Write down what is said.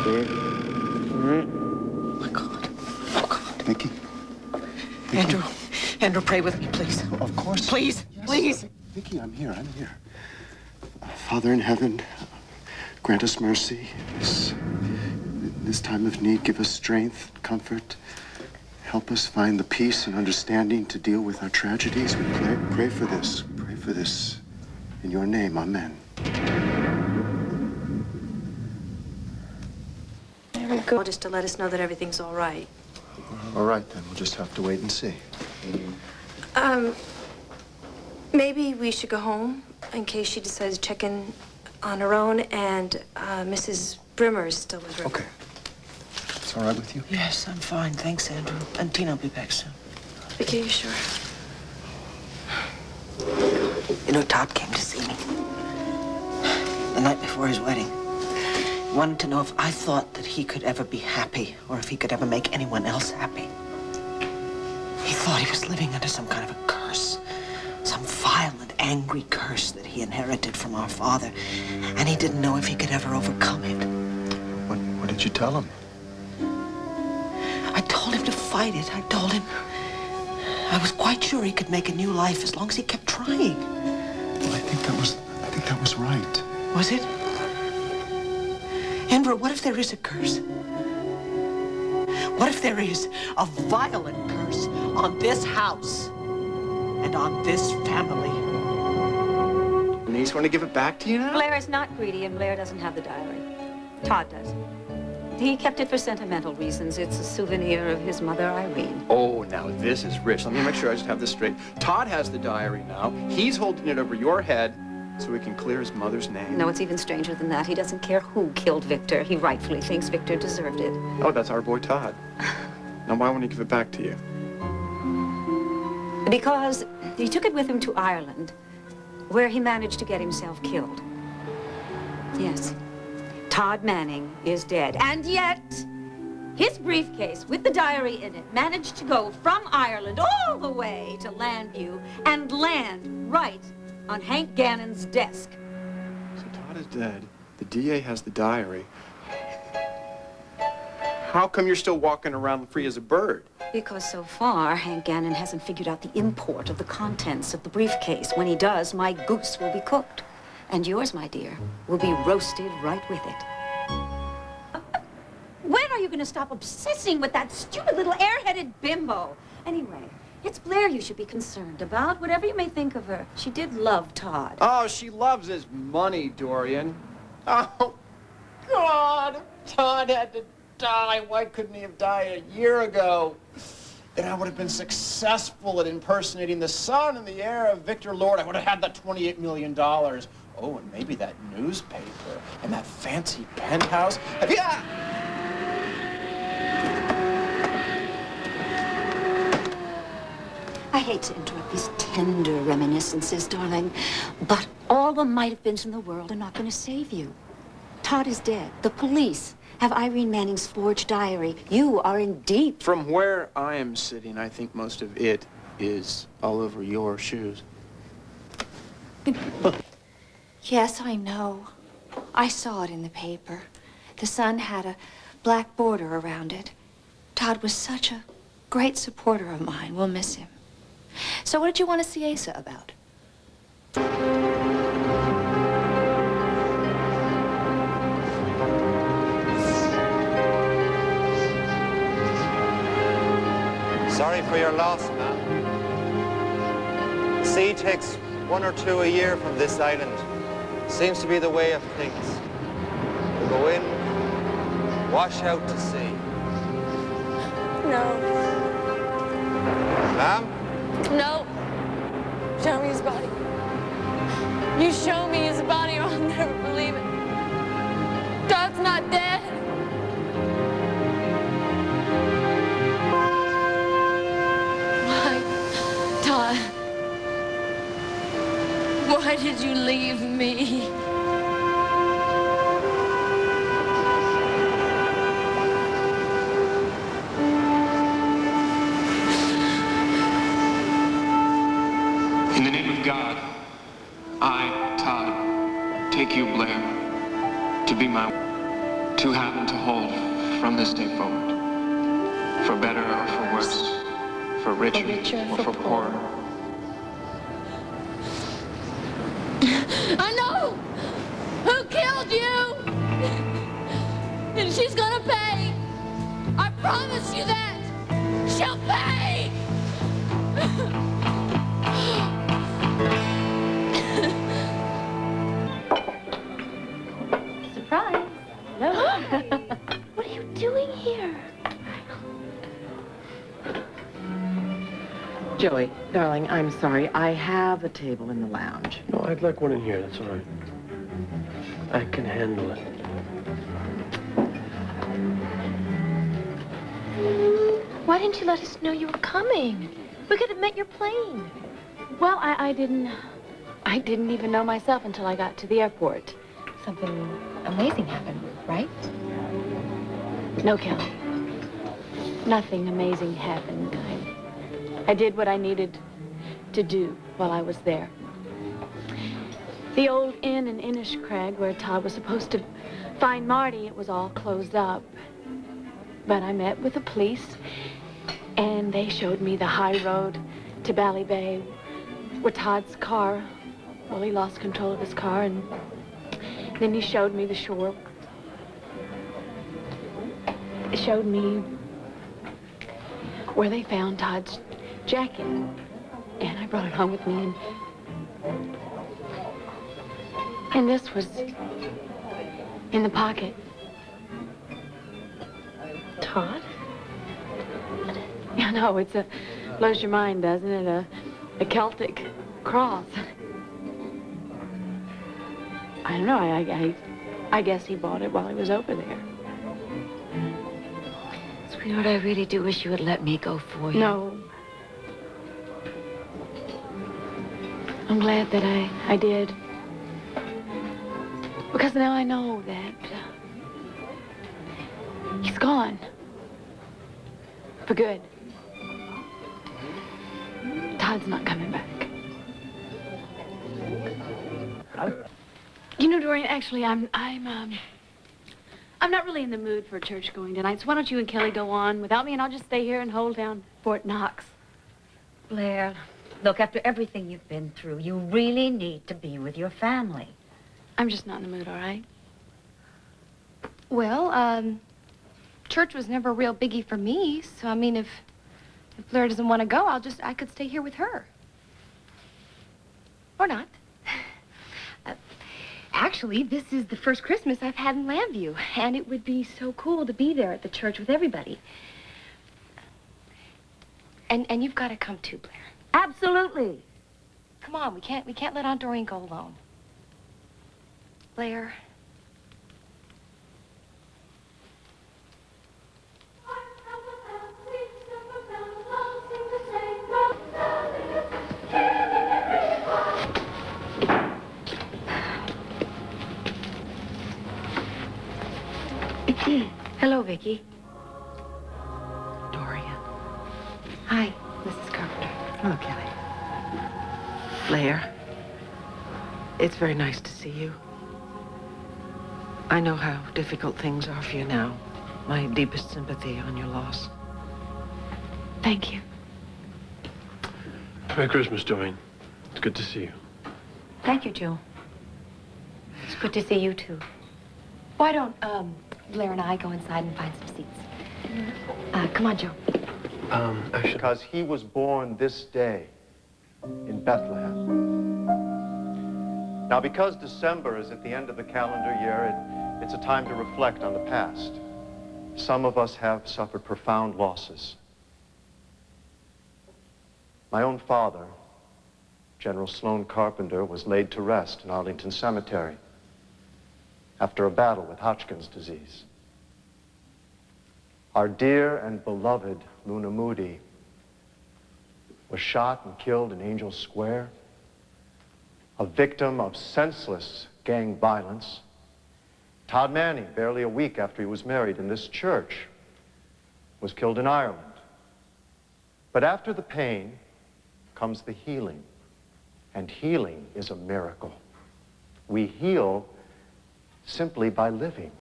Oh, my God. Oh, God. Vicky. Andrew, pray with me, please. Of course. Please, yes. Please. Vicky, I'm here. Father in heaven, grant us mercy. This time of need, give us strength, comfort. Help us find the peace and understanding to deal with our tragedies. We pray for this. Pray for this. In your name, amen. There we go. Just to let us know that everything's all right. All right, then. We'll just have to wait and see. Maybe we should go home in case she decides to check in on her own, and Mrs. Brimmer is still with her. Okay. It's all right with you? Yes, I'm fine. Thanks, Andrew. And Tina will be back soon. Vicky, you sure? You know, Todd came to see me the night before his wedding. He wanted to know if I thought that he could ever be happy or if he could ever make anyone else happy. He thought he was living under some kind of a curse, some violent, angry curse that he inherited from our father, and he didn't know if he could ever overcome it. What did you tell him? I told him to fight it. I told him I was quite sure he could make a new life as long as he kept trying. Well, I think that was right. Was it? Andrew, what if there is a curse? What if there is a violent curse on this house and on this family? And he's going to give it back to you now? Blair is not greedy, and Blair doesn't have the diary. Todd does. He kept it for sentimental reasons. It's a souvenir of his mother, Irene. Oh, now this is rich. Let me make sure I just have this straight. Todd has the diary now. He's holding it over your head so he can clear his mother's name. No, it's even stranger than that. He doesn't care who killed Victor. He rightfully thinks Victor deserved it. Oh, that's our boy Todd. Now, why won't he give it back to you? Because he took it with him to Ireland, where he managed to get himself killed. Yes. Todd Manning is dead. And yet, his briefcase with the diary in it managed to go from Ireland all the way to Landview and land right on Hank Gannon's desk. So Todd is dead. The DA has the diary. How come you're still walking around free as a bird? Because so far, Hank Gannon hasn't figured out the import of the contents of the briefcase. When he does, my goose will be cooked. And yours, my dear, will be roasted right with it. When are you going to stop obsessing with that stupid little airheaded bimbo? Anyway, it's Blair you should be concerned about, whatever you may think of her. She did love Todd. Oh, she loves his money, Dorian. Oh, God, Todd had to die. Why couldn't he have died a year ago? Then I would have been successful at impersonating the son and the heir of Victor Lord. I would have had that $28 million. Oh, and maybe that newspaper and that fancy penthouse. Yeah! I hate to interrupt these tender reminiscences, darling, but all the might-have-beens in the world are not going to save you. Todd is dead. The police have Irene Manning's forged diary. You are in deep. From where I am sitting, I think most of it is all over your shoes. Yes, I know. I saw it in the paper. The Sun had a black border around it. Todd was such a great supporter of mine. We'll miss him. So what did you want to see Asa about? Sorry for your loss, ma'am. The sea takes 1 or 2 a year from this island. Seems to be the way of things. We'll go in, wash out to sea. No. Ma'am? No. Show me his body. You show me his body or I'll never believe it. Todd's not dead. Why, Todd? Why did you leave me? In the name of God, I, Todd, take you, Blair, to be my... two happen to hold from this day forward, for better or for worse, for richer, or for poorer. I know who killed you! And she's gonna pay! I promise you that! She'll pay! Surprise. Hello. What are you doing here? Joey, darling, I'm sorry. I have a table in the lounge. No, I'd like one in here. That's all right. I can handle it. Why didn't you let us know you were coming? We could have met your plane. Well, I didn't even know myself until I got to the airport. Something amazing happened, right? No, Kelly. Nothing amazing happened. I did what I needed to do while I was there. The old inn in Inniscrag, where Todd was supposed to find Marty, it was all closed up. But I met with the police, and they showed me the high road to Bally Bay, where Todd's car, well, he lost control of his car, and then he showed me the shore. They showed me where they found Todd's jacket, and I brought it home with me, and this was in the pocket. Todd? Yeah, no, blows your mind, doesn't it? A Celtic cross. I don't know, I guess he bought it while he was over there. Sweetheart, I really do wish you would let me go for you. No. I'm glad that I did. Because now I know that he's gone. For good. Todd's not coming back. You know, Dorian, actually, I'm not really in the mood for church going tonight, so why don't you and Kelly go on without me, and I'll just stay here and hold down Fort Knox. Blair, look, after everything you've been through, you really need to be with your family. I'm just not in the mood, all right? Well, church was never a real biggie for me, so I mean, if Blair doesn't want to go, I could stay here with her. Or not. Actually, this is the first Christmas I've had in Lambview, and it would be so cool to be there at the church with everybody. And you've got to come too, Blair. Absolutely. Come on, we can't let Aunt Doreen go alone. Blair. Hello, Vicky. Dorian. Hi, Mrs. Carpenter. Hello, Kelly. Blair. It's very nice to see you. I know how difficult things are for you now. My deepest sympathy on your loss. Thank you. Merry Christmas, Dorian. It's good to see you. Thank you, Joe. It's good to see you, too. Why don't, Blair and I go inside and find some seats? Come on, Joe. Actually... Because he was born this day in Bethlehem. Now, because December is at the end of the calendar year, it's a time to reflect on the past. Some of us have suffered profound losses. My own father, General Sloan Carpenter, was laid to rest in Arlington Cemetery after a battle with Hodgkin's disease. Our dear and beloved Luna Moody was shot and killed in Angel Square, a victim of senseless gang violence. Todd Manning, barely a week after he was married in this church, was killed in Ireland. But after the pain comes the healing, and healing is a miracle. We heal simply by living.